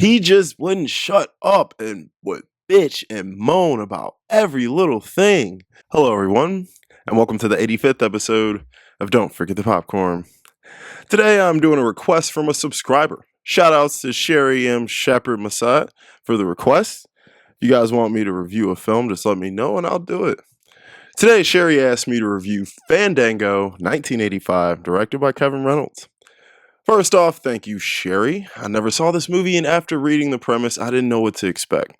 He just wouldn't shut up and would bitch and moan about every little thing. Hello, everyone, and welcome to the 85th episode of Don't Forget the Popcorn. Today, I'm doing a request from a subscriber. Shoutouts to Sherry M. Shepherd Massad for the request. If you guys want me to review a film, just let me know and I'll do it. Today, Sherry asked me to review Fandango 1985, directed by Kevin Reynolds. First off, thank you, Sherry. I never saw this movie, and after reading the premise, I didn't know what to expect.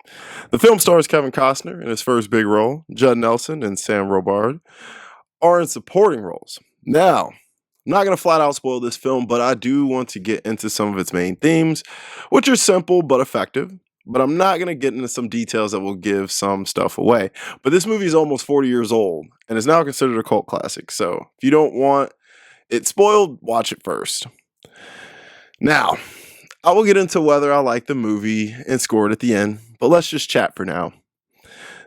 The film stars Kevin Costner in his first big role. Judd Nelson and Sam Robard are in supporting roles. Now, I'm not going to flat out spoil this film, but I do want to get into some of its main themes, which are simple but effective. But I'm not going to get into some details that will give some stuff away. But this movie is almost 40 years old and is now considered a cult classic. So if you don't want it spoiled, watch it first. Now, I will get into whether I like the movie and score it at the end, but let's just chat for now.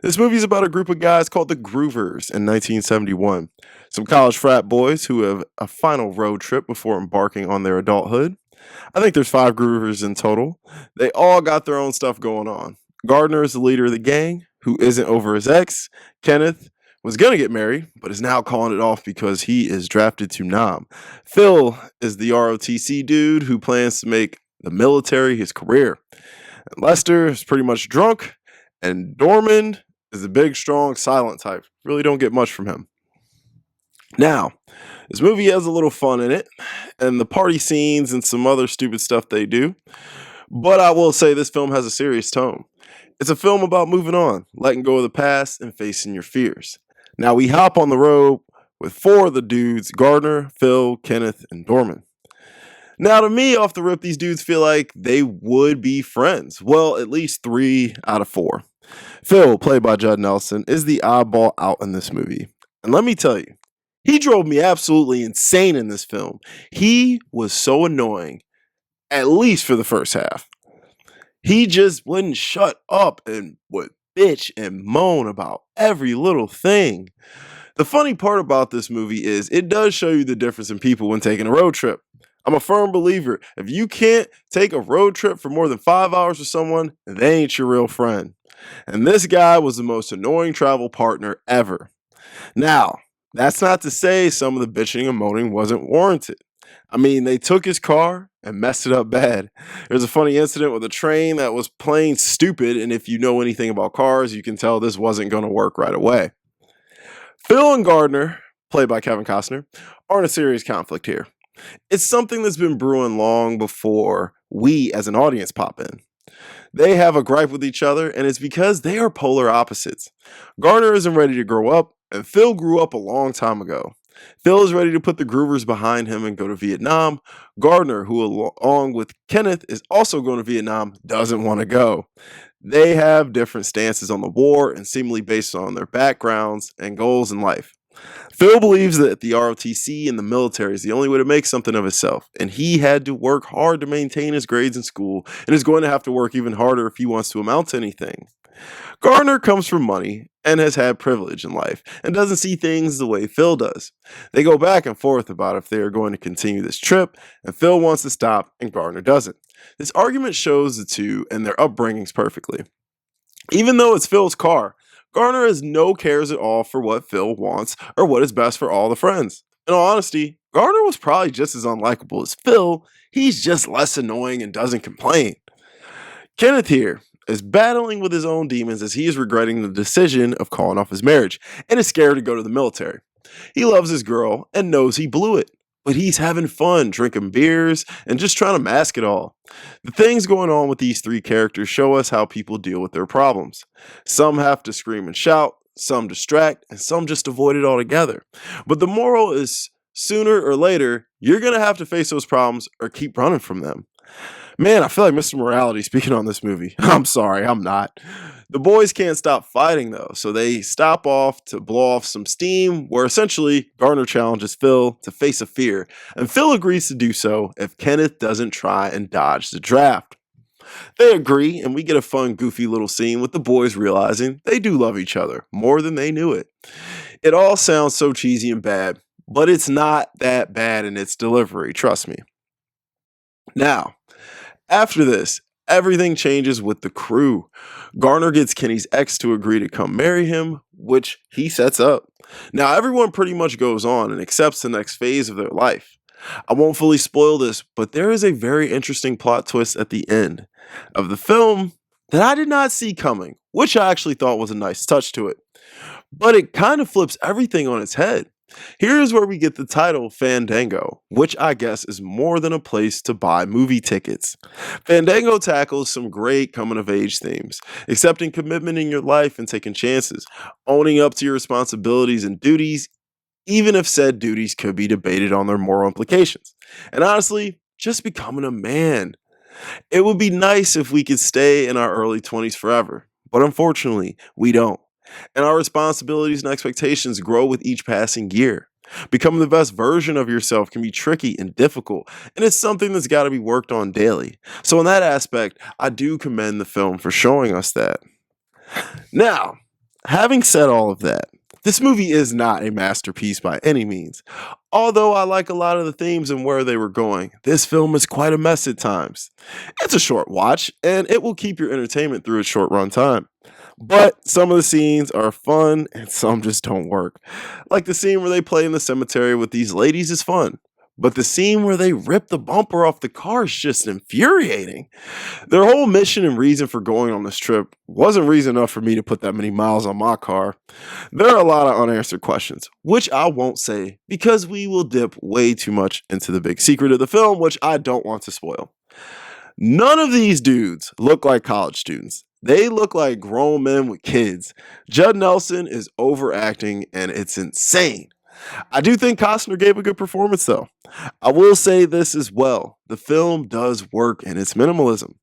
This movie is about a group of guys called the Groovers in 1971. Some college frat boys who have a final road trip before embarking on their adulthood. I think there's 5 Groovers in total. They all got their own stuff going on. Gardner is the leader of the gang, who isn't over his ex. Kenneth was going to get married, but is now calling it off because he is drafted to Nam. Phil is the ROTC dude who plans to make the military his career. And Lester is pretty much drunk, and Dorman is the big, strong, silent type. Really don't get much from him. Now, this movie has a little fun in it, and the party scenes and some other stupid stuff they do. But I will say this film has a serious tone. It's a film about moving on, letting go of the past, and facing your fears. Now we hop on the road with 4 of the dudes, Gardner, Phil, Kenneth, and Dorman. Now to me, off the rip, these dudes feel like they would be friends. Well, at least 3 out of 4. Phil, played by Judd Nelson, is the oddball out in this movie. And let me tell you, he drove me absolutely insane in this film. He was so annoying, at least for the first half. He just wouldn't shut up and would bitch and moan about every little thing. The funny part about this movie is it does show you the difference in people when taking a road trip. I'm a firm believer. If you can't take a road trip for more than 5 hours with someone, they ain't your real friend. And this guy was the most annoying travel partner ever. Now, that's not to say some of the bitching and moaning wasn't warranted. I mean, they took his car and messed it up bad. There's a funny incident with a train that was plain stupid, and if you know anything about cars, you can tell this wasn't going to work right away. Phil and Gardner, played by Kevin Costner, are in a serious conflict here. It's something that's been brewing long before we as an audience pop in. They have a gripe with each other, and it's because they are polar opposites. Gardner isn't ready to grow up, and Phil grew up a long time ago. Phil is ready to put the Groovers behind him and go to Vietnam. Gardner, who along with Kenneth is also going to Vietnam, doesn't want to go. They have different stances on the war and seemingly based on their backgrounds and goals in life. Phil believes that the ROTC and the military is the only way to make something of himself, and he had to work hard to maintain his grades in school and is going to have to work even harder if he wants to amount to anything. Gardner comes from money and has had privilege in life and doesn't see things the way Phil does. They go back and forth about if they are going to continue this trip, and Phil wants to stop and Gardner doesn't. This argument shows the two and their upbringings perfectly. Even though it's Phil's car, Gardner has no cares at all for what Phil wants or what is best for all the friends. In all honesty, Gardner was probably just as unlikable as Phil. He's just less annoying and doesn't complain. Kenneth here is battling with his own demons as he is regretting the decision of calling off his marriage and is scared to go to the military. He loves his girl and knows he blew it, but he's having fun drinking beers and just trying to mask it all. The things going on with these 3 characters show us how people deal with their problems. Some have to scream and shout, some distract, and some just avoid it altogether. But the moral is sooner or later, you're going to have to face those problems or keep running from them. Man, I feel like Mr. Morality speaking on this movie. I'm sorry, I'm not. The boys can't stop fighting, though, so they stop off to blow off some steam, where essentially Gardner challenges Phil to face a fear, and Phil agrees to do so if Kenneth doesn't try and dodge the draft. They agree, and we get a fun, goofy little scene with the boys realizing they do love each other more than they knew it. It all sounds so cheesy and bad, but it's not that bad in its delivery, trust me. Now, after this, everything changes with the crew. Garner gets Kenny's ex to agree to come marry him, which he sets up. Now, everyone pretty much goes on and accepts the next phase of their life. I won't fully spoil this, but there is a very interesting plot twist at the end of the film that I did not see coming, which I actually thought was a nice touch to it. But it kind of flips everything on its head. Here is where we get the title Fandango, which I guess is more than a place to buy movie tickets. Fandango tackles some great coming of age themes, accepting commitment in your life and taking chances, owning up to your responsibilities and duties, even if said duties could be debated on their moral implications. And honestly, just becoming a man. It would be nice if we could stay in our early 20s forever, but unfortunately, we don't. And our responsibilities and expectations grow with each passing year. Becoming the best version of yourself can be tricky and difficult, and it's something that's got to be worked on daily. So, in that aspect, I do commend the film for showing us that. Now, having said all of that, this movie is not a masterpiece by any means. Although I like a lot of the themes and where they were going, this film is quite a mess at times. It's a short watch, and it will keep your entertainment through its short run time. But some of the scenes are fun and some just don't work. Like the scene where they play in the cemetery with these ladies is fun. But the scene where they rip the bumper off the car is just infuriating. Their whole mission and reason for going on this trip wasn't reason enough for me to put that many miles on my car. There are a lot of unanswered questions, which I won't say because we will dip way too much into the big secret of the film, which I don't want to spoil. None of these dudes look like college students. They look like grown men with kids. Judd Nelson is overacting and it's insane. I do think Costner gave a good performance though. I will say this as well. The film does work in its minimalism.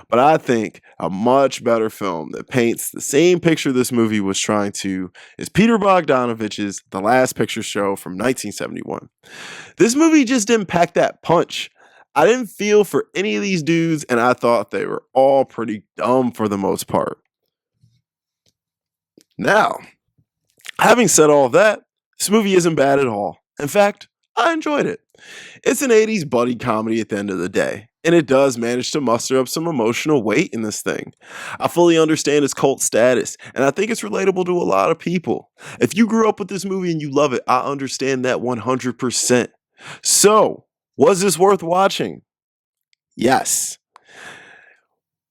But I think a much better film that paints the same picture this movie was trying to is Peter Bogdanovich's The Last Picture Show from 1971. This movie just didn't pack that punch. I didn't feel for any of these dudes, and I thought they were all pretty dumb for the most part. Now, having said all of that, this movie isn't bad at all. In fact, I enjoyed it. It's an 80s buddy comedy at the end of the day, and it does manage to muster up some emotional weight in this thing. I fully understand its cult status, and I think it's relatable to a lot of people. If you grew up with this movie and you love it, I understand that 100%. So, was this worth watching? Yes.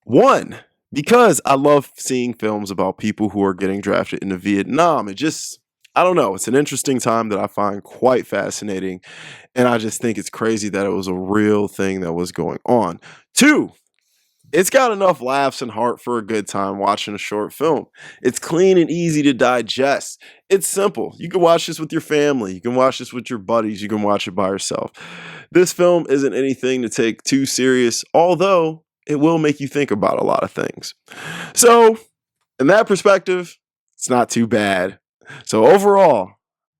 One, because I love seeing films about people who are getting drafted into Vietnam. I don't know, it's an interesting time that I find quite fascinating. And I just think it's crazy that it was a real thing that was going on. Two, it's got enough laughs and heart for a good time watching a short film. It's clean and easy to digest. It's simple. You can watch this with your family. You can watch this with your buddies. You can watch it by yourself. This film isn't anything to take too serious, although it will make you think about a lot of things. So, in that perspective, it's not too bad. So overall,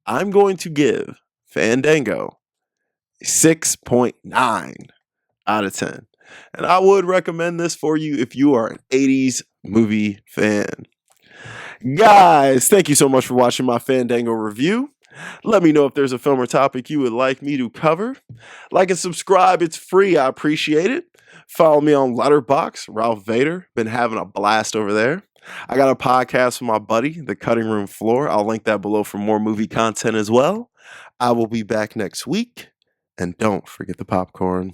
I'm going to give Fandango a 6.9 out of 10. And I would recommend this for you if you are an 80s movie fan. Guys, thank you so much for watching my Fandango review. Let me know if there's a film or topic you would like me to cover. Like and subscribe, it's free, I appreciate it. Follow me on Letterboxd, Ralph Vader. Been having a blast over there. I got a podcast with my buddy, The Cutting Room Floor. I'll link that below for more movie content as well. I will be back next week. And don't forget the popcorn.